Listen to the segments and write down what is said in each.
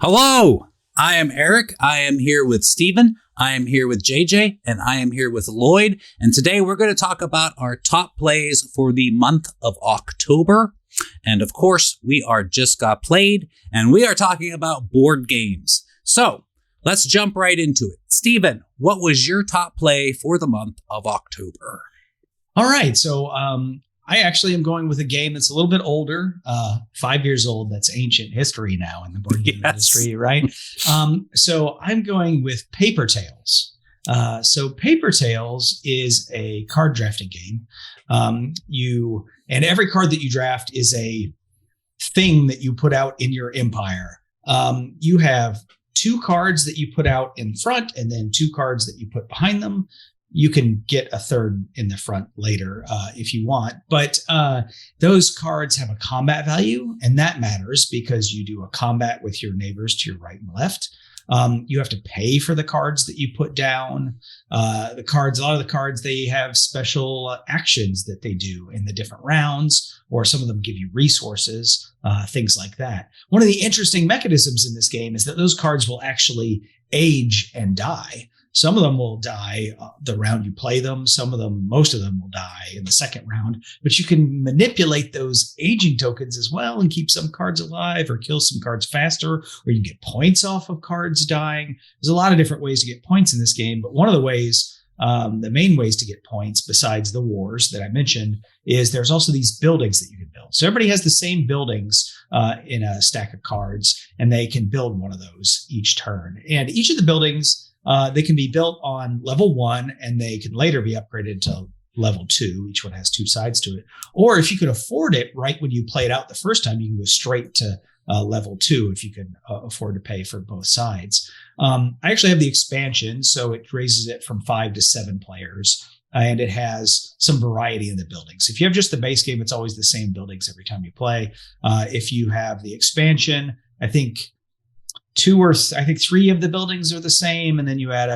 Hello, I am Eric. I am here with Steven. I am here with JJ, and I am here with Lloyd. And today we're going to talk about our top plays for the month of October. And of course, we are Just Got Played, and we are talking about board games. So let's jump right into it. Steven, what was your top play for the month of October? All right. So I actually am going with a game that's a little bit older, 5 years old. That's ancient history now in the board game industry, right? So I'm going with Paper Tales. So Paper Tales is a card drafting game. And every card that you draft is a thing that you put out in your empire. You have 2 cards that you put out in front and then 2 cards that you put behind them. You can get a third in the front later if you want. But those cards have a combat value, and that matters because you do a combat with your neighbors to your right and left. You have to pay for the cards that you put down. A lot of the cards, they have special actions that they do in the different rounds, or some of them give you resources, things like that. One of the interesting mechanisms in this game is that those cards will actually age and die. Some of them will die the round you play them. Most of them will die in the second round, but you can manipulate those aging tokens as well and keep some cards alive or kill some cards faster, or you get points off of cards dying. There's a lot of different ways to get points in this game, but one of the ways, the main ways to get points besides the wars that I mentioned, is there's also these buildings that you can build. So everybody has the same buildings in a stack of cards, and they can build one of those each turn. And each of the buildings, they can be built on level 1 and they can later be upgraded to level 2. Each one has 2 sides to it. Or if you could afford it right when you play it out the first time, you can go straight to level 2 if you can afford to pay for both sides. I actually have the expansion, so it raises it from 5 to 7 players. And it has some variety in the buildings. If you have just the base game, it's always the same buildings every time you play. If you have the expansion, I think 3 of the buildings are the same, and then you add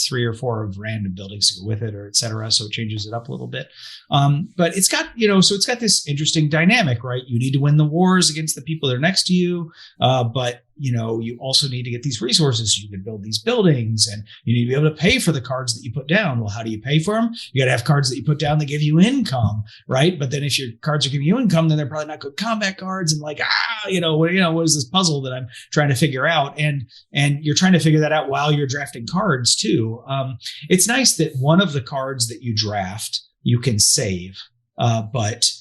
3 or 4 of random buildings to go with it, or et cetera. So it changes it up a little bit. But it's got, so it's got this interesting dynamic, right? You need to win the wars against the people that are next to you. But you also need to get these resources so you can build these buildings, and you need to be able to pay for the cards that you put down. Well, how do you pay for them? You got to have cards that you put down that give you income, right? But then if your cards are giving you income, then they're probably not good combat cards. And like, what is this puzzle that I'm trying to figure out? And you're trying to figure that out while you're drafting cards too. It's nice that one of the cards that you draft, you can save. But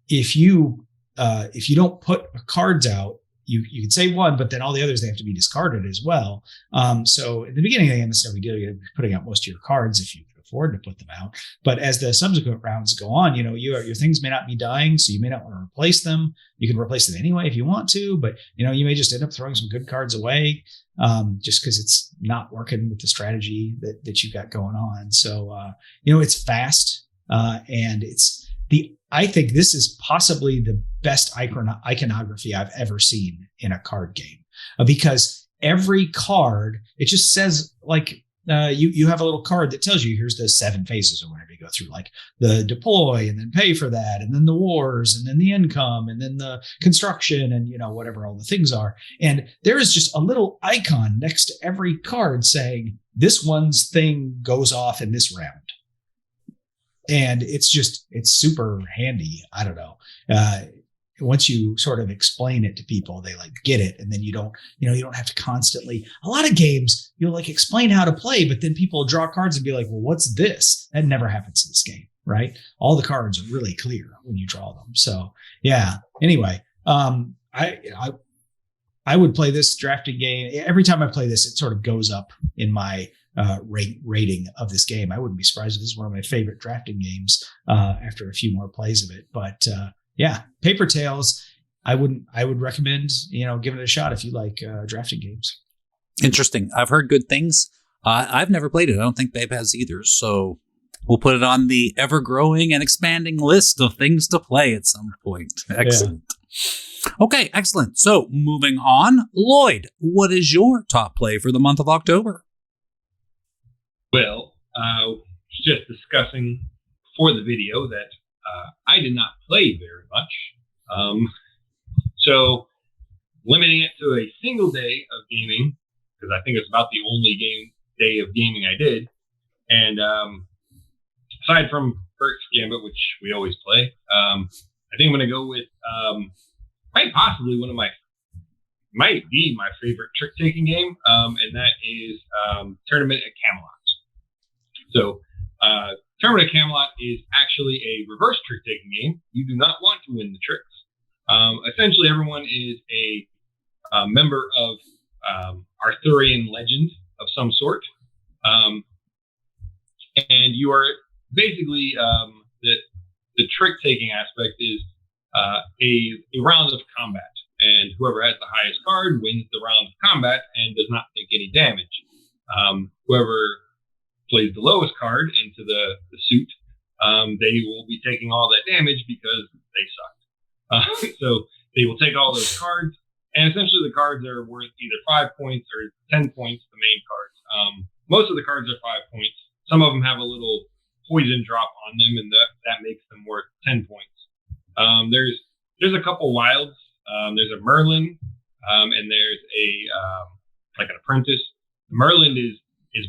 if you don't put cards out, you can save one, but then all the others, they have to be discarded as well. So at the beginning of the game, that's what you're putting out most of your cards if you can afford to put them out. But as the subsequent rounds go on, your things may not be dying, so you may not want to replace them. You can replace them anyway if you want to, but you may just end up throwing some good cards away just because it's not working with the strategy that you got going on. So it's fast and I think this is possibly the best iconography I've ever seen in a card game, because every card, it just says like, you have a little card that tells you here's the 7 phases or whatever you go through, like the deploy and then pay for that, and then the wars, and then the income, and then the construction, and whatever all the things are. And there is just a little icon next to every card saying this one's thing goes off in this round. And it's super handy. I don't know. Once you sort of explain it to people, they get it. And then you don't have to constantly, a lot of games, you'll explain how to play, but then people draw cards and be like, well, what's this? That never happens in this game, right? All the cards are really clear when you draw them. So yeah, anyway, I would play this drafting game. Every time I play this, it sort of goes up in my rating of this game. I wouldn't be surprised if this is one of my favorite drafting games after a few more plays of it. But yeah, Paper Tales, I would recommend giving it a shot if you like drafting games. Interesting. I've heard good things. I've never played it. I don't think Babe has either. So we'll put it on the ever-growing and expanding list of things to play at some point. Excellent. Yeah. Okay, excellent. So moving on, Lloyd, what is your top play for the month of October? Well, I was just discussing before the video that I did not play very much. So limiting it to a single day of gaming, because I think it's about the only day of gaming I did. And aside from Birkett's Gambit, which we always play, I think I'm going to go with quite possibly might be my favorite trick-taking game, and that is Tournament at Camelot. So Tournament at Camelot is actually a reverse trick-taking game. You do not want to win the tricks. Essentially, everyone is a member of Arthurian legend of some sort, and you are basically the trick-taking aspect is a round of combat, and whoever has the highest card wins the round of combat and does not take any damage. Whoever plays the lowest card into the suit, they will be taking all that damage because they sucked. So they will take all those cards, and essentially the cards are worth either 5 points or 10 points, the main cards. Most of the cards are 5 points. Some of them have a little poison drop on them, and that makes them worth 10 points. There's a couple wilds. There's a Merlin, and there's like an apprentice. Merlin is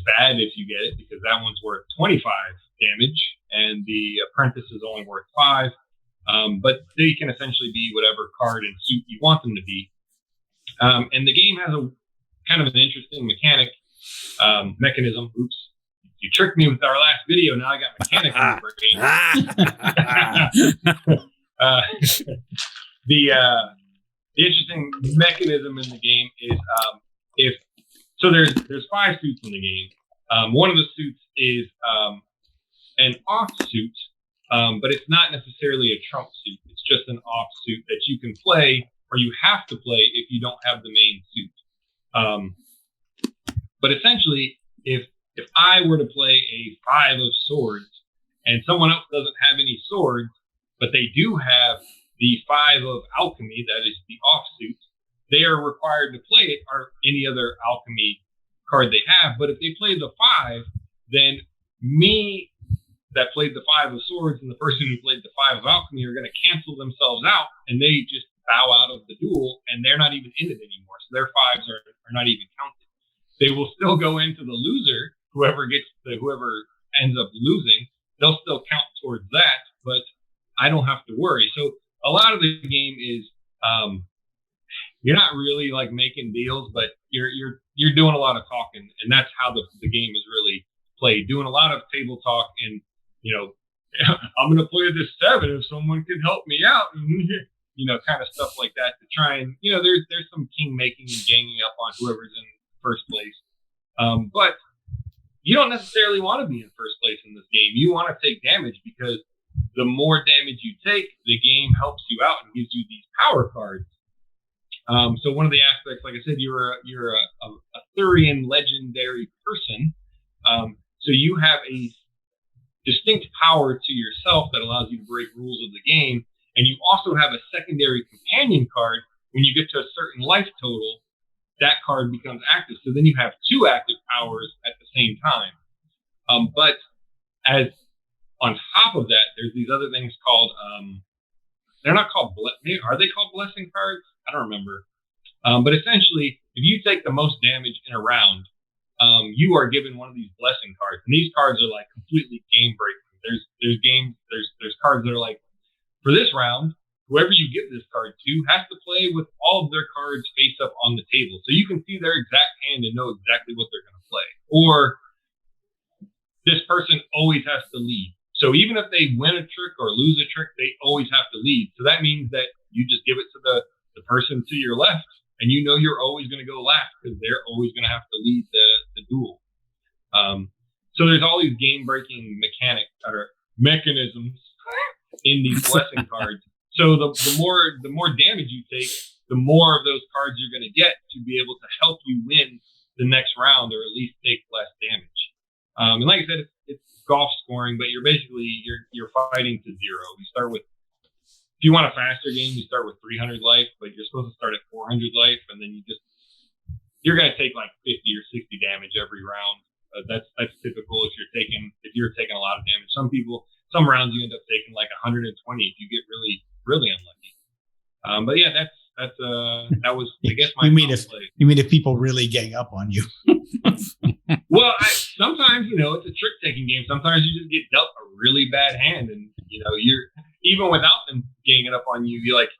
bad if you get it, because that one's worth 25 damage, and the apprentice is only worth 5. But they can essentially be whatever card and suit you want them to be. And the game has a kind of an interesting mechanism. Oops. You tricked me with our last video. Now I got mechanic in the brain. The interesting mechanism in the game is there's 5 suits in the game. One of the suits is an off suit, but it's not necessarily a trump suit. It's just an off suit that you can play, or you have to play if you don't have the main suit. But essentially, if I were to play a 5 of swords and someone else doesn't have any swords, but they do have the 5 of alchemy, that is the offsuit, they are required to play it or any other alchemy card they have. But if they play the 5, then me that played the 5 of swords and the person who played the 5 of alchemy are going to cancel themselves out, and they just bow out of the duel, and they're not even in it anymore. So their 5s are not even counted. They will still go into the loser. Whoever ends up losing, they'll still count towards that, but I don't have to worry. So a lot of the game is you're not really like making deals, but you're doing a lot of talking, and that's how the game is really played. Doing a lot of table talk, and I'm going to play this 7 if someone can help me out, and kind of stuff like that to try and there's some king making and ganging up on whoever's in first place, but you don't necessarily want to be in first place in this game. You want to take damage, because the more damage you take, the game helps you out and gives you these power cards. So one of the aspects, like I said, you're a Arthurian legendary person. So you have a distinct power to yourself that allows you to break rules of the game. And you also have a secondary companion card. When you get to a certain life total, that card becomes active. So then you have 2 active powers at the same time. But as on top of that, there's these other things called, they're not called, are they called blessing cards? I don't remember. But essentially, if you take the most damage in a round, you are given one of these blessing cards. And these cards are like completely game breaking. There's cards that are like, for this round, whoever you give this card to has to play with all of their cards face up on the table. So you can see their exact hand and know exactly what they're going to play. Or this person always has to lead. So even if they win a trick or lose a trick, they always have to lead. So that means that you just give it to the person to your left, and you're always going to go last, because they're always going to have to lead the duel. So there's all these game-breaking mechanisms in these blessing cards. So the more damage you take, the more of those cards you're going to get to be able to help you win the next round, or at least take less damage. And like I said, it's golf scoring, but you're fighting to 0. You start with, if you want a faster game, you start with 300 life, but you're supposed to start at 400 life, and then you're going to take like 50 or 60 damage every round. That's typical if you're taking a lot of damage. Some rounds you end up taking like 120 if you get really, really unlucky. But yeah, that was, I guess, my you mean top if play. you mean if people really gang up on you? Well, sometimes, it's a trick taking game. Sometimes you just get dealt a really bad hand, and you're even without them ganging up on you, you're like,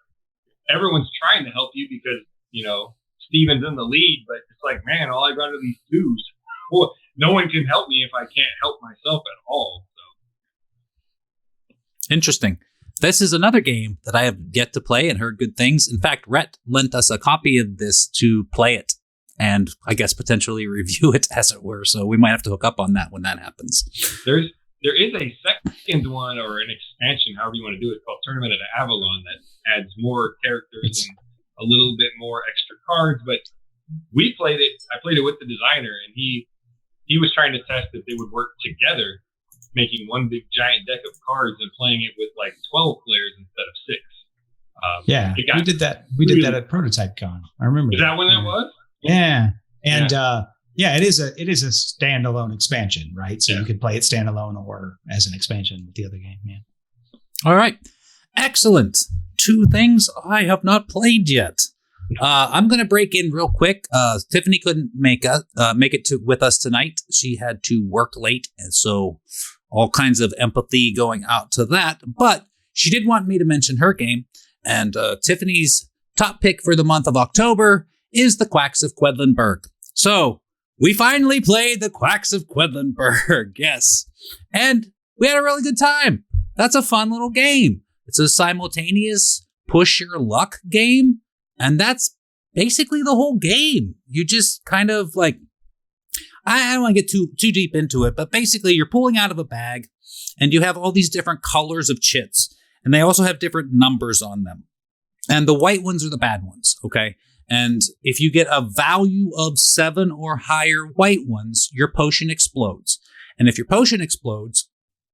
everyone's trying to help you because Steven's in the lead, but it's like, man, all I got are these twos. Well, no one can help me if I can't help myself at all. So Interesting. This is another game that I have yet to play and heard good things. In fact, Rhett lent us a copy of this to play it and I guess potentially review it, as it were. So we might have to hook up on that when that happens. there is a second one or an expansion, however you want to do it, called Tournament of Avalon that adds more characters and a little bit more extra cards. But we played it. I played it with the designer, and he was trying to test if they would work together, making one big giant deck of cards and playing it with like 12 players instead of 6. Yeah, we did that. We did that at Prototype Con. I remember. Is that when that was? Yeah, and it is a standalone expansion, right? So you could play it standalone or as an expansion with the other game. Yeah. All right, excellent. 2 things I have not played yet. I'm going to break in real quick. Tiffany couldn't make it with us tonight. She had to work late, and so all kinds of empathy going out to that. But she did want me to mention her game, and Tiffany's top pick for the month of October is the Quacks of Quedlinburg. So we finally played the Quacks of Quedlinburg, yes, and we had a really good time. That's a fun little game. It's a simultaneous push your luck game. And that's basically the whole game. You just kind of like, I don't want to get too deep into it, but basically you're pulling out of a bag and you have all these different colors of chits. And they also have different numbers on them. And the white ones are the bad ones, okay? And if you get a value of 7 or higher white ones, your potion explodes. And if your potion explodes,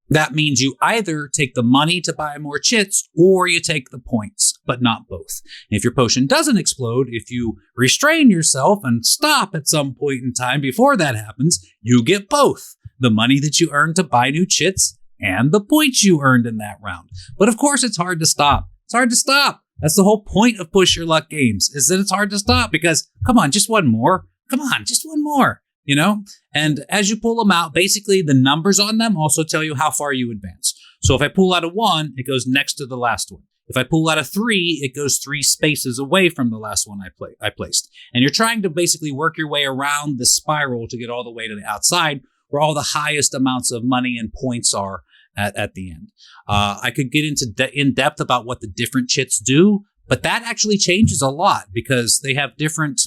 that means you either take the money to buy more chits or you take the points, but not both. And if your potion doesn't explode, if you restrain yourself and stop at some point in time before that happens, you get both. The money that you earned to buy new chits and the points you earned in that round. But of course, it's hard to stop. It's hard to stop. That's the whole point of push your luck games, is that it's hard to stop because, come on, just one more. Come on, just one more. And as you pull them out, basically the numbers on them also tell you how far you advance. So if I pull out a 1, it goes next to the last one. If I pull out a 3, it goes 3 spaces away from the last one I placed. And you're trying to basically work your way around the spiral to get all the way to the outside where all the highest amounts of money and points are at the end. I could get into in depth about what the different chits do, but that actually changes a lot because they have different,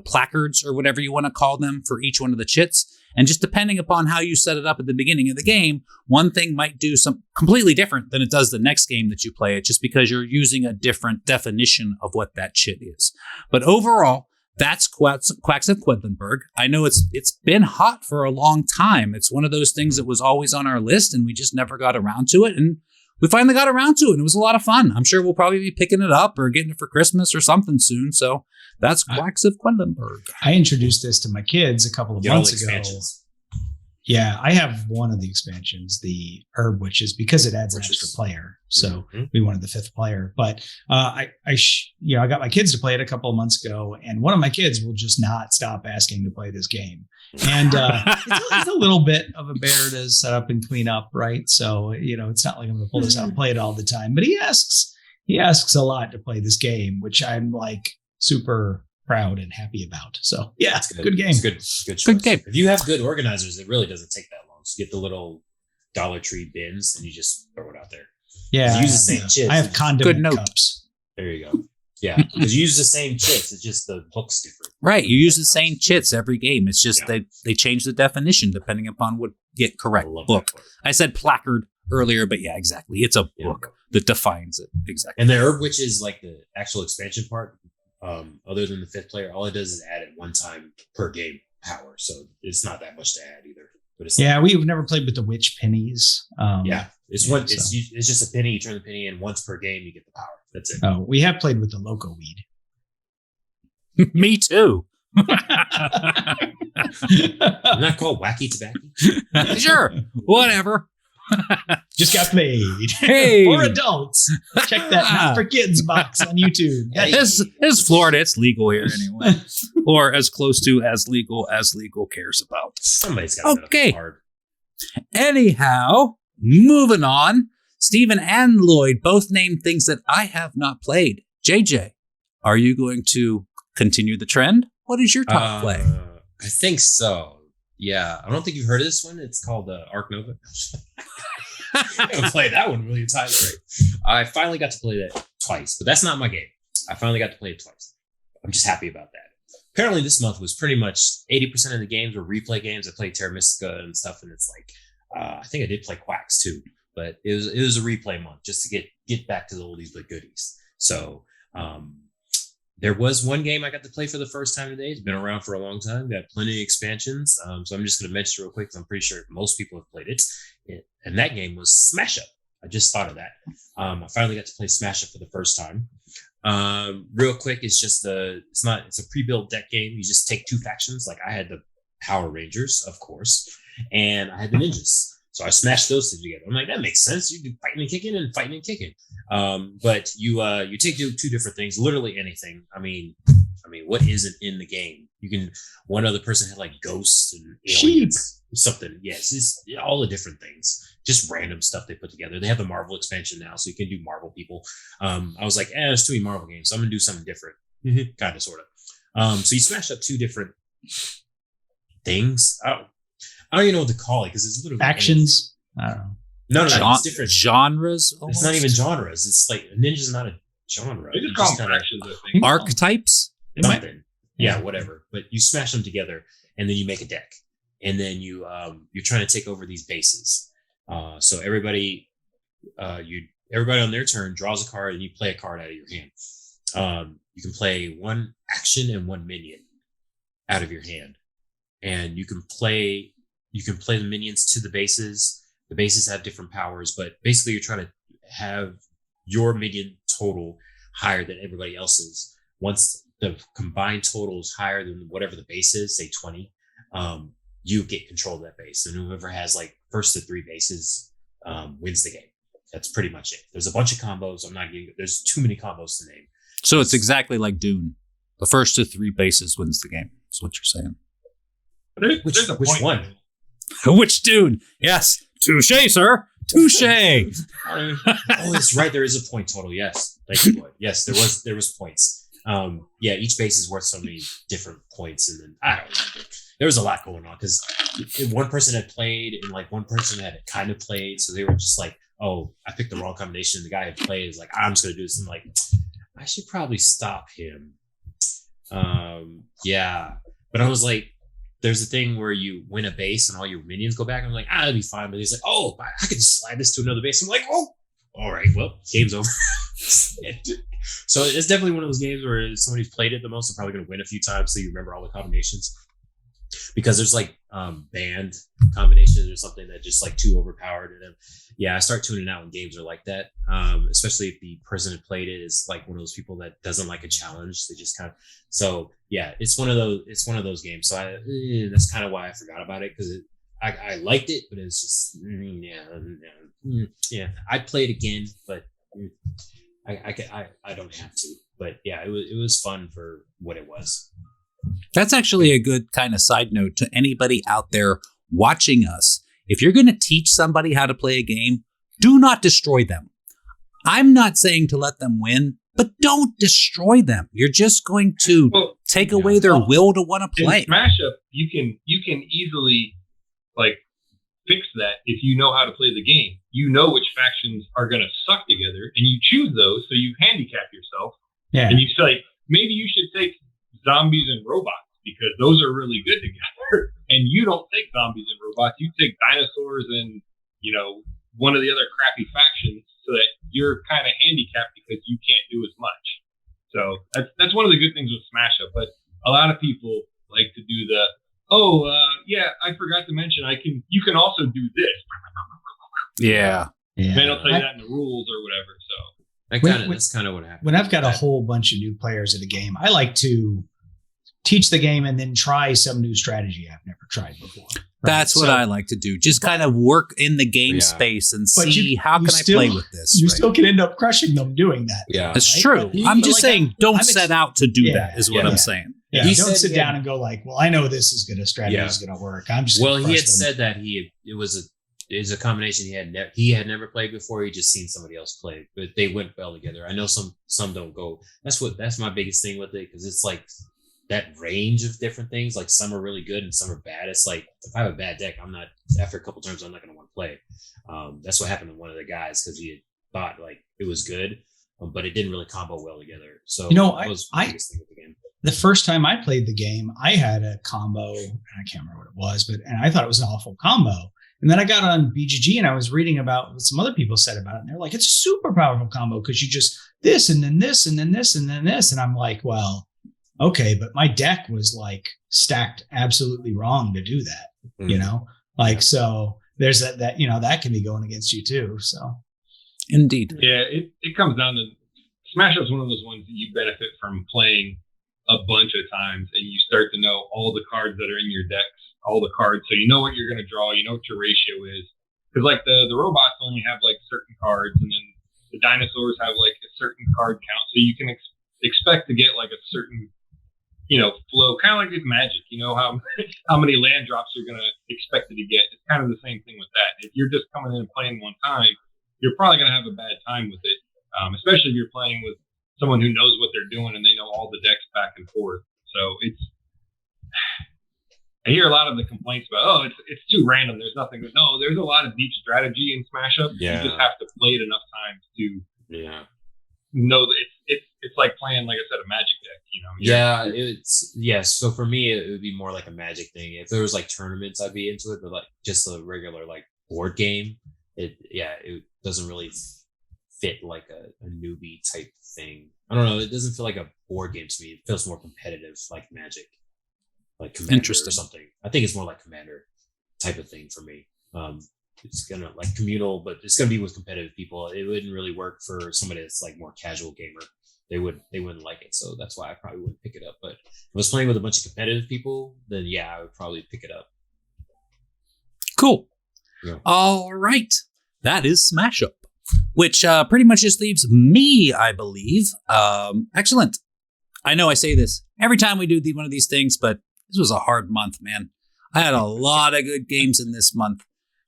placards or whatever you want to call them for each one of the chits. And just depending upon how you set it up at the beginning of the game, one thing might do some completely different than it does the next game that you play it, just because you're using a different definition of what that chit is. But overall, that's Quacks of Quedlinburg. I know it's been hot for a long time. It's one of those things that was always on our list and we just never got around to it. And we finally got around to it, and it was a lot of fun. I'm sure we'll probably be picking it up or getting it for Christmas or something soon. So that's Quacks of Quedlinburg. I introduced this to my kids a couple of months ago. Yeah, I have one of the expansions, the Herb Witches, because it adds an extra player. So we wanted the 5th player. But I got my kids to play it a couple of months ago, and one of my kids will just not stop asking to play this game. And it's a little bit of a bear to set up and clean up, right? So it's not like I'm going to pull this out and play it all the time. But he asks a lot to play this game, which I'm like super proud and happy about. So yeah, it's good game. It's good game. If you have good organizers, it really doesn't take that long. Just get the little Dollar Tree bins and you just throw it out there. Yeah, use the same chits. I have condiment cups. There you go. Yeah, because you use the same chits. It's just the book's different. Right, you use the same chits every game. It's just they change the definition depending upon what get correct. Book. I said placard earlier, but yeah, exactly. It's a book that defines it exactly. And the Herb Witch is like the actual expansion part. Other than the 5th player, all it does is add it one time per game power, so it's not that much to add either. But it's we've never played with the witch pennies. It's just a penny. You turn the penny in once per game, you get the power. That's it. Oh, we have played with the Loco Weed. Me too. Isn't that called Wacky Tobacco? Sure, whatever. Just got paid. Hey. For adults. Check that Not for Kids box on YouTube. It's Florida. It's legal here anyway. Or as close to as legal cares about. Somebody's got Okay. a card. Anyhow, moving on. Stephen and Lloyd both named things that I have not played. JJ, are you going to continue the trend? What is your top play? I think so. Yeah. I don't think you've heard of this one. It's called Arc Nova. I haven't played that one really times. I finally got to play that twice, but that's not my game. I finally got to play it twice. I'm just happy about that. Apparently this month was pretty much 80% of the games were replay games. I played Terra Mystica and stuff, and it's like I think I did play Quacks too, but it was a replay month just to get back to the oldies but goodies. So there was one game I got to play for the first time today. It's been around for a long time. Got plenty of expansions. So I'm just going to mention it real quick because I'm pretty sure most people have played it. And that game was Smash Up. I just thought of that. I finally got to play Smash Up for the first time. Real quick, it's a pre-built deck game. You just take two factions. Like I had the Power Rangers, of course, and I had the Ninjas. So I smashed those two together. I'm like, that makes sense. You do fighting and kicking and fighting and kicking. But you take two different things, literally anything. I mean, what isn't in the game? One other person had like ghosts and aliens, something. Yes, it's all the different things, just random stuff they put together. They have the Marvel expansion now, so you can do Marvel people. I was like, there's too many Marvel games, so I'm gonna do something different, kind of, sort of. So you smash up two different things. I don't even know what to call it because it's literally factions. I don't know. No, it's different genres. Almost? It's not even genres. It's like Ninja's not a genre. They just call them factions, I think. Archetypes. Something. Yeah, whatever. But you smash them together, and then you make a deck, and then you're trying to take over these bases. So everybody on their turn draws a card, and you play a card out of your hand. You can play one action and one minion out of your hand, and you can play the minions to the bases. The bases have different powers, but basically you're trying to have your minion total higher than everybody else's. Once the combined total is higher than whatever the base is, say 20, you get control of that base. And whoever has like first to three bases wins the game. That's pretty much it. There's a bunch of combos. There's too many combos to name. So it's exactly like Dune. The first to three bases wins the game. That's what you're saying. Which one? Which Dune? Yes. Touche, sir. Touche. Oh, that's right. There is a point total. Yes. Thank you, Lloyd. Yes, there was points. Each base is worth so many different points, and then I don't know. There was a lot going on because one person had played and like one person had kind of played, so they were just like, "Oh, I picked the wrong combination." The guy had played is like, "I'm just gonna do this." I'm like, I should probably stop him. But I was like, there's a thing where you win a base and all your minions go back. I'm like, that'd be fine. But he's like, oh, I could just slide this to another base. I'm like, oh, all right, well, game's over. So it's definitely one of those games where somebody's played it the most, they're probably going to win a few times so you remember all the combinations. Because there's like band combinations or something that just like too overpowered. And I start tuning out when games are like that. Especially if the person who played it is like one of those people that doesn't like a challenge. They just kind of, it's one of those games. So that's kind of why I forgot about it, because I liked it, but it's just I'd play it again, but I don't have to. But it was fun for what it was. That's actually a good kind of side note to anybody out there watching us. If you're going to teach somebody how to play a game, do not destroy them. I'm not saying to let them win, but don't destroy them. You're just going to take away their will to want to play. In Smash Up, you can easily like fix that if you know how to play the game. You know which factions are going to suck together, and you choose those, so you handicap yourself. Yeah. And you say, maybe you should take zombies and robots because those are really good together. And you don't take zombies and robots. You take dinosaurs and, one of the other crappy factions, so that you're kind of handicapped because you can't do as much. So that's one of the good things with Smash Up. But a lot of people like to do I forgot to mention you can also do this. Yeah. They don't tell you that in the rules or whatever. So that's kind of what happened. When I've got a whole bunch of new players at a game, I like to teach the game and then try some new strategy I've never tried before. That's what I like to do. Just kind of work in the game space and see how can I play with this. You still can end up crushing them doing that. Yeah, that's true. I'm just saying, don't set out to do that. Is what I'm saying. Yeah, don't sit down and go like, well, I know this is strategy is going to work. I'm just he had said that it was a combination he had never played before. He just seen somebody else play, but they went well together. I know some don't go. That's my biggest thing with it, because it's like that range of different things. Like some are really good and some are bad. It's like if I have a bad deck, after a couple turns I'm not going to want to play. That's what happened to one of the guys, because he had thought like it was good, but it didn't really combo well together. So that was the biggest thing with the game. The first time I played the game, I had a combo, and I can't remember what it was, and I thought it was an awful combo. And then I got on BGG and I was reading about what some other people said about it. And they're like, it's a super powerful combo because you just this and then this and then this and then this. And I'm like, well, okay, but my deck was like stacked absolutely wrong to do that, so there's that, that can be going against you too. So. Indeed. Yeah, it comes down to Smash Up's one of those ones that you benefit from playing a bunch of times, and you start to know all the cards that are in your decks, all the cards, so you know what you're going to draw, you know what your ratio is. Because like the robots only have like certain cards, and then the dinosaurs have like a certain card count, so you can expect to get like a certain flow, kind of like with Magic. You know how many land drops you're going to expect it to get. It's kind of the same thing with that. If you're just coming in and playing one time, you're probably going to have a bad time with it, especially if you're playing with someone who knows what they're doing and they know all the decks back and forth. So I hear a lot of the complaints about, it's too random. There's nothing. No, there's a lot of deep strategy in Smash Up. Yeah. You just have to play it enough times to know that it's like playing, like I said, a Magic deck. So for me, it would be more like a Magic thing. If there was like tournaments, I'd be into it, but like just a regular like board game, it doesn't really fit like a newbie type thing. I don't know. It doesn't feel like a board game to me. It feels more competitive, like Magic, like Commander or something. I think it's more like Commander type of thing for me. It's gonna like communal, but it's gonna be with competitive people. It wouldn't really work for somebody that's like more casual gamer. They wouldn't like it. So that's why I probably wouldn't pick it up. But if I was playing with a bunch of competitive people, then I would probably pick it up. Cool. Yeah. All right. That is Smash Up, which pretty much just leaves me, I believe. Excellent. I know I say this every time we do one of these things, but this was a hard month, man. I had a lot of good games in this month.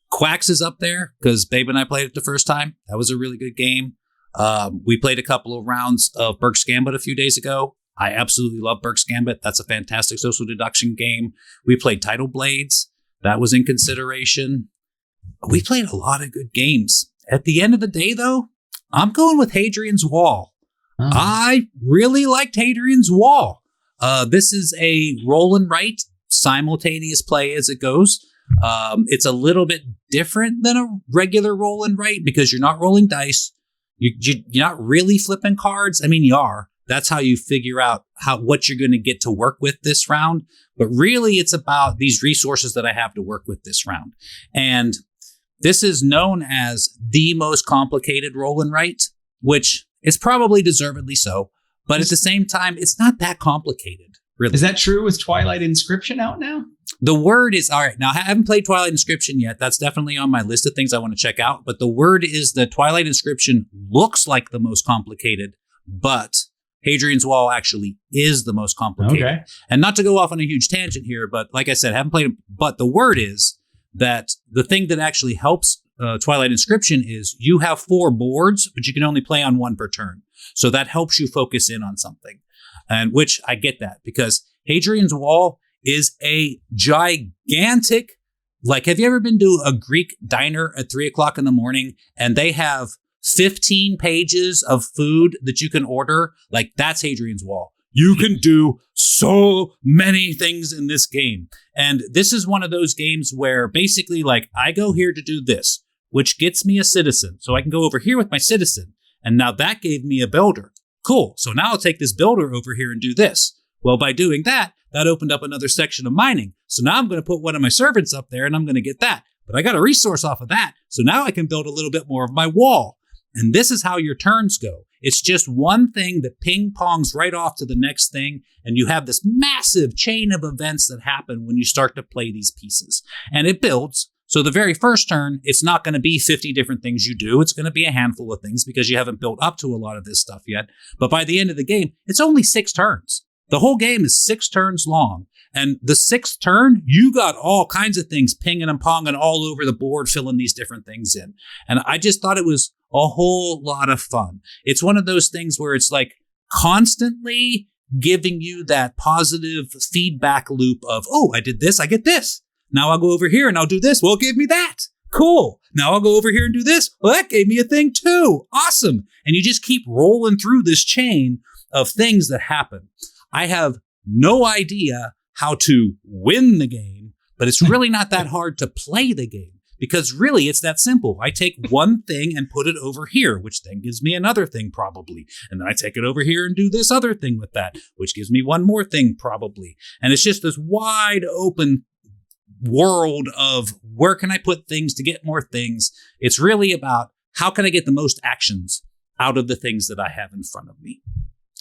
Quacks is up there because Babe and I played it the first time. That was a really good game. We played a couple of rounds of Burke's Gambit a few days ago. I absolutely love Burke's Gambit. That's a fantastic social deduction game. We played Tidal Blades. That was in consideration. We played a lot of good games. At the end of the day, though, I'm going with Hadrian's Wall. Oh. I really liked Hadrian's Wall. This is a roll and write, simultaneous play as it goes. It's a little bit different than a regular roll and write because you're not rolling dice. You're not really flipping cards. I mean, you are. That's how you figure out what you're going to get to work with this round. But really, it's about these resources that I have to work with this round. And this is known as the most complicated roll and write, which is probably deservedly so. But at the same time, it's not that complicated, really. Is that true with Twilight Inscription out now? The word is, all right, now I haven't played Twilight Inscription yet. That's definitely on my list of things I want to check out. But the word is that Twilight Inscription looks like the most complicated, but Hadrian's Wall actually is the most complicated. Okay. And not to go off on a huge tangent here, but like I said, I haven't played it. But the word is that the thing that actually helps Twilight Inscription is you have 4 boards, but you can only play on 1 per turn. So that helps you focus in on something. And which I get that because Hadrian's Wall is a gigantic, like, have you ever been to a Greek diner at 3:00 in the morning and they have 15 pages of food that you can order? Like, that's Hadrian's Wall. You can do so many things in this game. And this is one of those games where basically, like, I go here to do this, which gets me a citizen. So I can go over here with my citizen. And now that gave me a builder. Cool. So now I'll take this builder over here and do this. Well, by doing that, that opened up another section of mining. So now I'm going to put one of my servants up there and I'm going to get that. But I got a resource off of that. So now I can build a little bit more of my wall. And this is how your turns go. It's just one thing that ping pongs right off to the next thing. And you have this massive chain of events that happen when you start to play these pieces. And it builds. So the very first turn, it's not going to be 50 different things you do. It's going to be a handful of things because you haven't built up to a lot of this stuff yet. But by the end of the game, it's only 6 turns. The whole game is 6 turns long. And the 6th turn, you got all kinds of things pinging and ponging all over the board, filling these different things in. And I just thought it was a whole lot of fun. It's one of those things where it's like constantly giving you that positive feedback loop of, oh, I did this, I get this. Now I'll go over here and I'll do this. Well, it gave me that. Cool. Now I'll go over here and do this. Well, that gave me a thing too. Awesome. And you just keep rolling through this chain of things that happen. I have no idea how to win the game, but it's really not that hard to play the game because really it's that simple. I take one thing and put it over here, which then gives me another thing probably. And then I take it over here and do this other thing with that, which gives me one more thing probably. And it's just this wide open world of where can I put things to get more things. It's really about how can I get the most actions out of the things that I have in front of me.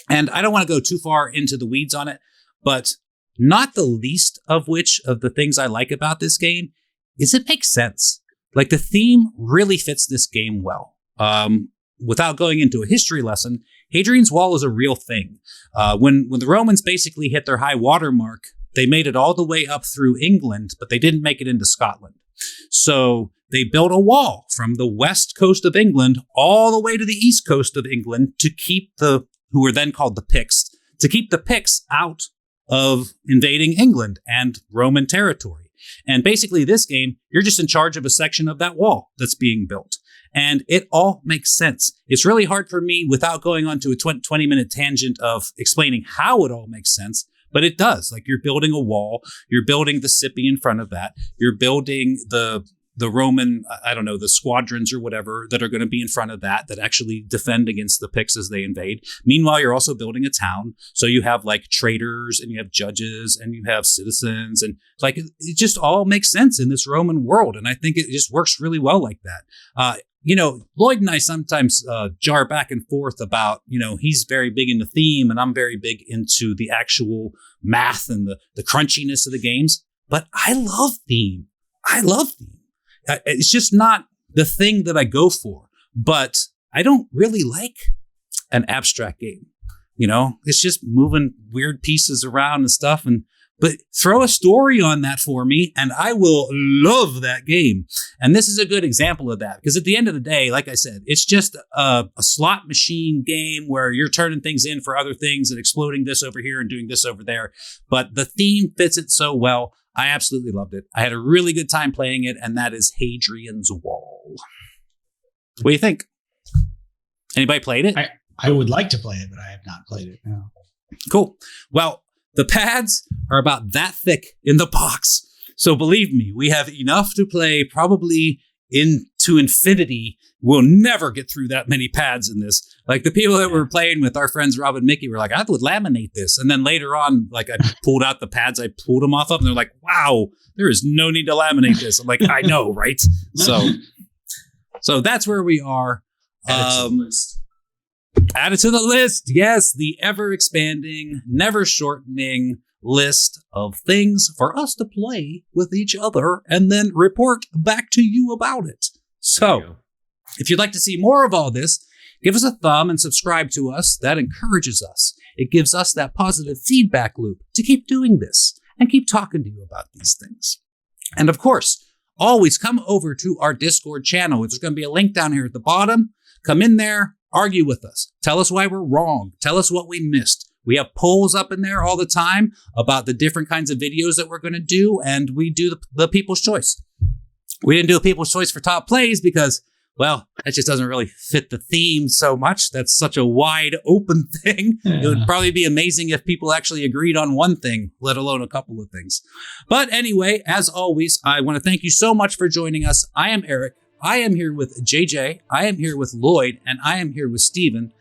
And I don't want to go too far into the weeds on it, but not the least of which of the things I like about this game is it makes sense. Like the theme really fits this game well. Without going into a history lesson, Hadrian's Wall is a real thing. When the Romans basically hit their high water mark, they made it all the way up through England, but they didn't make it into Scotland. So they built a wall from the west coast of England all the way to the east coast of England to keep who were then called the Picts, to keep the Picts out of invading England and Roman territory. And basically this game, you're just in charge of a section of that wall that's being built. And it all makes sense. It's really hard for me without going on to a 20-minute tangent of explaining how it all makes sense. But it does. Like you're building a wall, you're building the city in front of that, you're building the Roman, the squadrons or whatever that are going to be in front of that actually defend against the Picts as they invade. Meanwhile, you're also building a town. So you have like traders and you have judges and you have citizens and like it just all makes sense in this Roman world. And I think it just works really well like that. Lloyd and I sometimes jar back and forth about, he's very big into theme and I'm very big into the actual math and the crunchiness of the games. But I love theme. It's just not the thing that I go for. But I don't really like an abstract game. It's just moving weird pieces around and stuff. But throw a story on that for me, and I will love that game. And this is a good example of that, because at the end of the day, like I said, it's just a slot machine game where you're turning things in for other things and exploding this over here and doing this over there. But the theme fits it so well. I absolutely loved it. I had a really good time playing it, and that is Hadrian's Wall. What do you think? Anybody played it? I would like to play it, but I have not played it. No. Cool. Well, the pads are about that thick in the box. So believe me, we have enough to play probably into infinity. We'll never get through that many pads in this. Like the people that were playing with, our friends Rob and Mickey, were like, I would laminate this. And then later on, like I pulled out the pads, I pulled them off of, and they're like, wow, there is no need to laminate this. I'm like, I know, right? So that's where we are. Add it to the list. Yes, the ever expanding, never shortening list of things for us to play with each other and then report back to you about it. So if you'd like to see more of all this, give us a thumb and subscribe to us. That encourages us. It gives us that positive feedback loop to keep doing this and keep talking to you about these things. And of course, always come over to our Discord channel. There's going to be a link down here at the bottom. Come in there. Argue with us. Tell us why we're wrong. Tell us what we missed. We have polls up in there all the time about the different kinds of videos that we're going to do, and we do the People's Choice. We didn't do a People's Choice for top plays because, well, that just doesn't really fit the theme so much. That's such a wide open thing. Yeah. It would probably be amazing if people actually agreed on one thing, let alone a couple of things. But anyway, as always, I want to thank you so much for joining us. I am Eric. I am here with JJ, I am here with Lloyd, and I am here with Steven.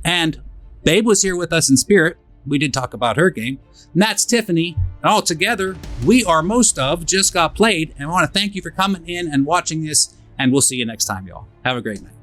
And Babe was here with us in spirit. We did talk about her game. And that's Tiffany. And all together, we are most of Just Got Played. And I want to thank you for coming in and watching this. And we'll see you next time, y'all. Have a great night.